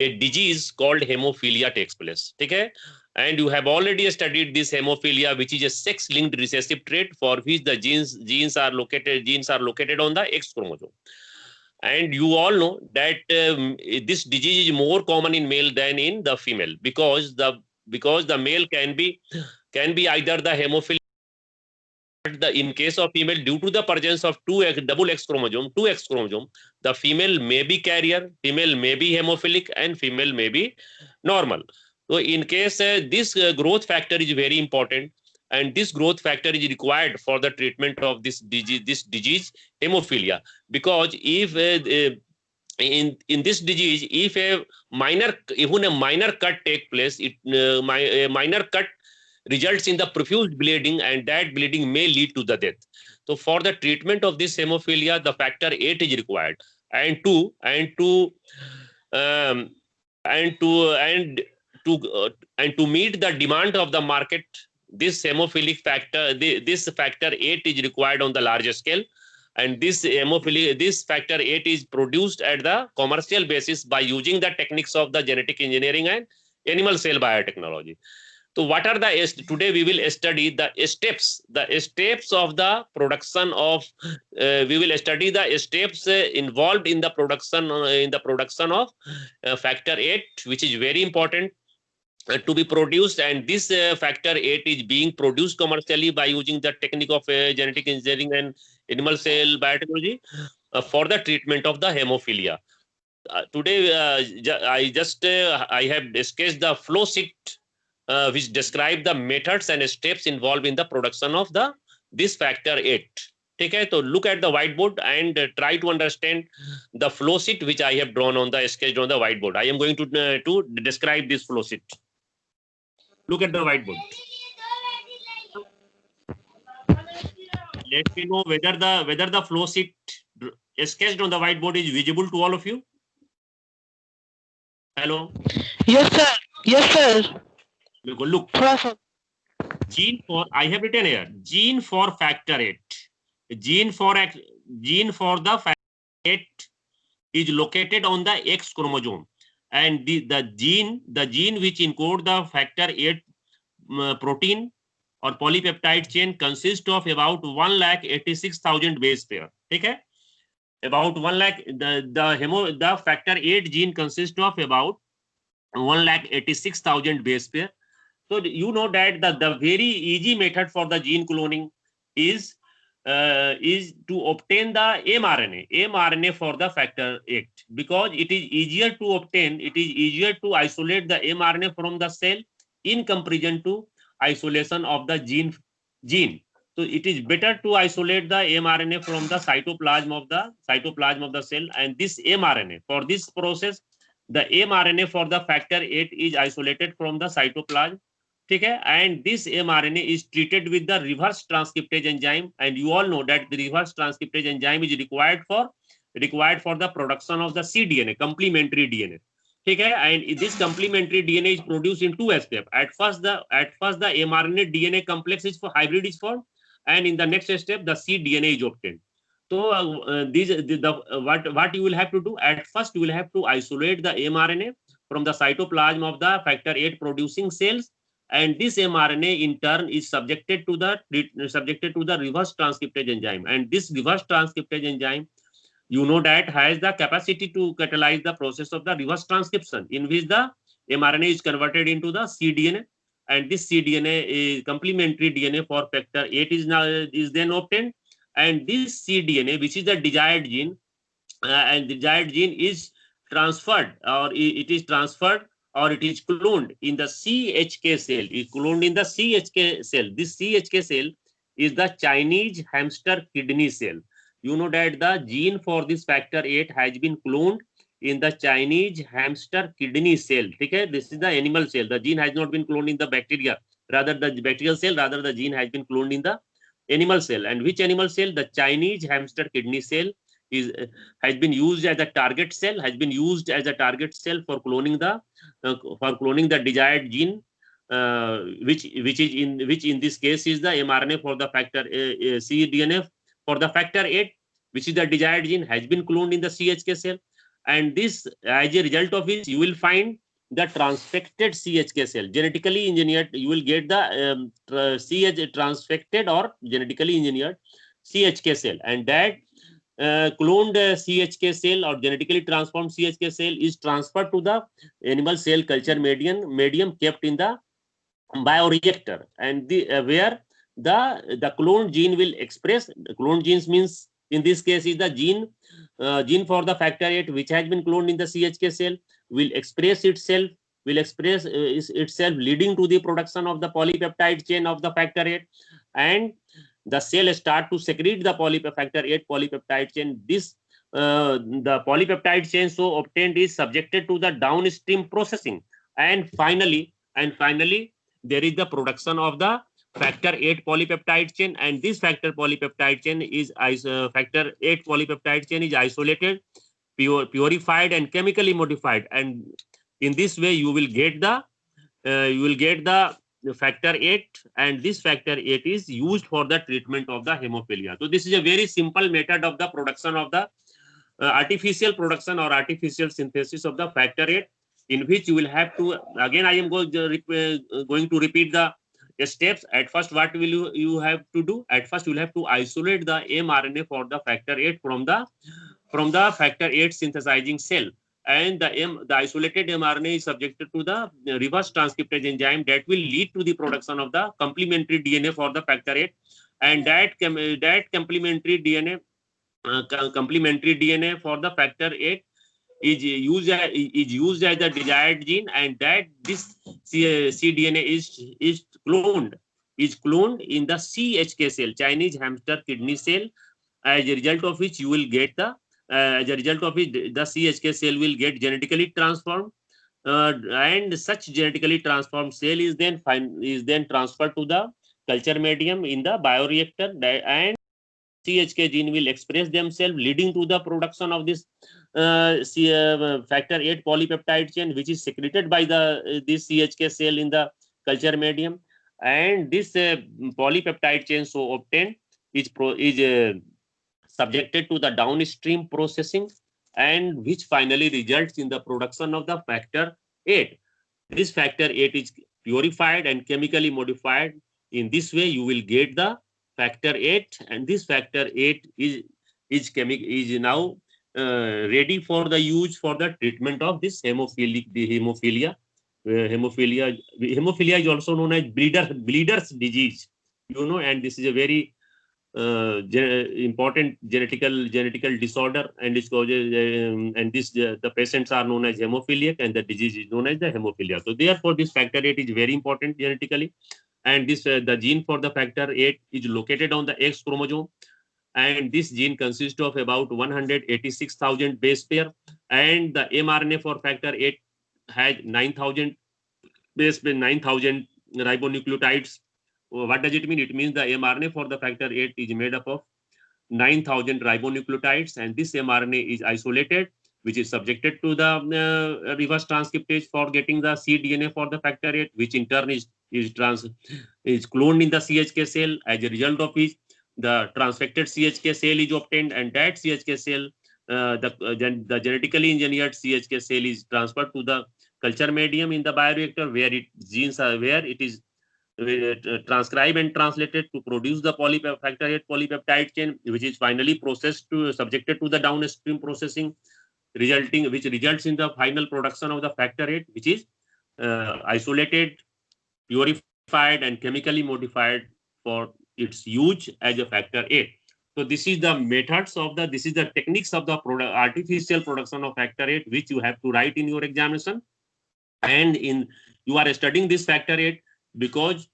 a disease called hemophilia takes place. Okay? And you have already studied this hemophilia, which is a sex-linked recessive trait for which the genes are located on the X chromosome. And you all know that this disease is more common in male than in the female, because the male can be either the hemophilia. In case of female, due to the presence of double X chromosome, the female may be carrier, female may be hemophilic, and female may be normal. So in case this growth factor is very important, and this growth factor is required for the treatment of this disease hemophilia. Because if in this disease, if even a minor cut take place, a minor cut results in the profuse bleeding, and that bleeding may lead to the death. So for the treatment of this hemophilia, the factor 8 is required. And to um, and to and to and to meet the demand of the market, this hemophilic factor, this factor 8 is required on the larger scale. And this factor 8 is produced at the commercial basis by using the techniques of the genetic engineering and animal cell biotechnology. So what are the today we will study the steps of the production of we will study the steps involved in the production of factor 8, which is very important to be produced. And this factor 8 is being produced commercially by using the technique of genetic engineering and animal cell biotechnology for the treatment of the hemophilia. Today I have discussed the flow sheet which describe the methods and steps involved in the production of this factor 8. Okay, so look at the whiteboard and try to understand the flow sheet which I have sketched on the whiteboard. I am going to describe this flow sheet. Look at the whiteboard. Let me know whether the flow sheet sketched on the whiteboard is visible to all of you. Hello. Yes, sir. Yes, sir. Look. Gene for, I have written here, gene for factor 8. Gene for the factor 8 is located on the X chromosome, and the gene which encode the factor 8 protein or polypeptide chain consists of about 1,86,000 base pair. Okay, about 1 lakh. The factor 8 gene consists of about 1,86,000 base pair. So you know that the very easy method for the gene cloning is to obtain the mRNA for the factor 8, because it is easier to obtain, it is easier to isolate the mRNA from the cell in comparison to isolation of the gene. So it is better to isolate the mRNA from the cytoplasm of the cell, and this mRNA, for this process, the mRNA for the factor 8 is isolated from the cytoplasm. Okay, and this mRNA is treated with the reverse transcriptase enzyme, and you all know that the reverse transcriptase enzyme is required for the production of the cDNA, complementary DNA. Okay, and this complementary DNA is produced in two steps. At first the mRNA DNA complex is for hybrid is formed, and in the next step the cDNA is obtained. So what you will have to do, at first you will have to isolate the mRNA from the cytoplasm of the factor 8 producing cells, and this mRNA in turn is subjected to the reverse transcriptase enzyme. And this reverse transcriptase enzyme, you know, that has the capacity to catalyze the process of the reverse transcription, in which the mRNA is converted into the cDNA, and this cDNA is complementary DNA for factor 8 is then obtained. And this cDNA, which is the desired gene, and the desired gene is transferred, or it is cloned in the CHK cell. Is cloned in the CHK cell. This CHK cell is the Chinese hamster kidney cell. You know that the gene for this factor 8 has been cloned in the Chinese hamster kidney cell. Okay, this is the animal cell. The gene has not been cloned in the bacteria, rather the bacterial cell. Rather, the gene has been cloned in the animal cell. And which animal cell? The Chinese hamster kidney cell has been used as a target cell. For cloning the desired gene, which in this case is the mRNA for the factor cDNA for the factor 8, which is the desired gene, has been cloned in the CHK cell. and this, as a result of which, you will find the transfected CHK cell, genetically engineered. You will get the transfected or genetically engineered CHK cell, and that cloned CHK cell or genetically transformed CHK cell is transferred to the animal cell culture medium kept in the bioreactor, and where the cloned gene will express. Cloned genes means in this case is the gene for the factor 8 which has been cloned in the CHK cell will express itself, leading to the production of the polypeptide chain of the factor 8, and the cell start to secrete the factor 8 polypeptide chain. This the polypeptide chain so obtained is subjected to the downstream processing, and finally there is the production of the factor 8 polypeptide chain, and this factor 8 polypeptide chain is isolated, purified and chemically modified, and in this way you will get the factor 8, and this factor 8 is used for the treatment of the hemophilia. So this is a very simple method of the production of the artificial production or artificial synthesis of the factor 8, in which you will have to, again I am going to repeat the steps. At first, what will you have to do? At first, you will have to isolate the mRNA for the factor 8 from the factor 8 synthesizing cell, and the isolated mRNA is subjected to the reverse transcriptase enzyme that will lead to the production of the complementary DNA for the factor 8, and that complementary DNA for the factor 8 is used as the desired gene, and that this cDNA is cloned in the CHK cell, Chinese hamster kidney cell, as a result of which you will get the CHK cell will get genetically transformed, and such genetically transformed cell is then transferred to the culture medium in the bioreactor, and CHK gene will express themselves, leading to the production of this factor 8 polypeptide chain, which is secreted by this CHK cell in the culture medium, and this polypeptide chain so obtained is subjected to the downstream processing, and which finally results in the production of the factor 8. This factor 8 is purified and chemically modified. In this way, you will get the factor 8, and this factor 8 is now ready for the use for the treatment of this hemophilia. Hemophilia is also known as bleeder's disease, and this is a very important genetical disorder, and it causes the patients are known as hemophiliac, and the disease is known as the hemophilia. So therefore, this factor 8 is very important genetically, and this the gene for the factor 8 is located on the X chromosome, and this gene consists of about 186,000 base pair, and the mRNA for factor 8 has 9,000 ribonucleotides. What does it mean? It means the mRNA for the factor 8 is made up of 9,000 ribonucleotides, and this mRNA is isolated, which is subjected to the reverse transcriptase for getting the cDNA for the factor 8, which in turn is cloned in the CHK cell, as a result of which the transfected CHK cell is obtained, and that CHK cell, the genetically engineered CHK cell is transferred to the culture medium in the bioreactor, where it is transcribed and translated to produce the factor 8 polypeptide chain, which is finally subjected to the downstream processing, which results in the final production of the factor 8, which is isolated, purified and chemically modified for its use as a factor 8. So this is the techniques of the artificial production of factor 8, which you have to write in your examination, and you are studying this factor 8 because